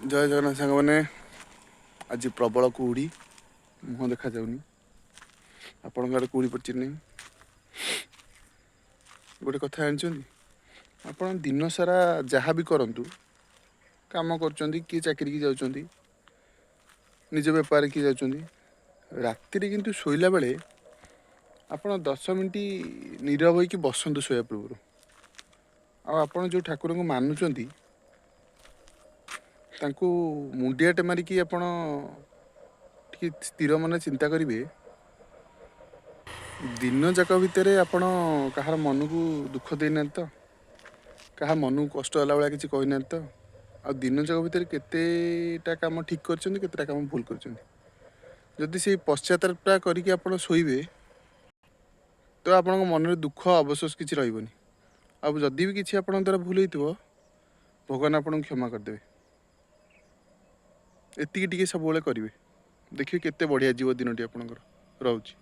जय जगन्नाथ सांग मैंने आज प्रबल कुहुड़ी मुह देखा जाऊनी आपण आड़े कुहुड़ी पड़ी नहीं गोटे कथा जानते आप दिन सारा जहाँ भी करूँ कम कर किए चाकरी की जाऊँच निज बेपार किए जाऊँच राति किंतु शोला बेले आप 10 मिनट नीरव होकर बसतु शोया पूर्व आपण जो ठाकुर को मानुंट तांकु मुंडियाटे मारिकी आपण स्थिर मन चिंता करेंगे दिन जाक भितर आपण कहार मन को दुख देना तो क्या मन को कष्ट है कि कहना तो आ दिन जाक भितर केतेटा काम ठीक कर काम भूल कर से पश्चातापटा करके आप शोबे तो आप मन में दुख अवशोष किसी रही जदि भी किसी आप द्वारा भूल हो भगवान आपको क्षमा करदे एतिकी सब करेंगे देखिए केते बढ़िया जीव दिन टी आपंकर रोचे।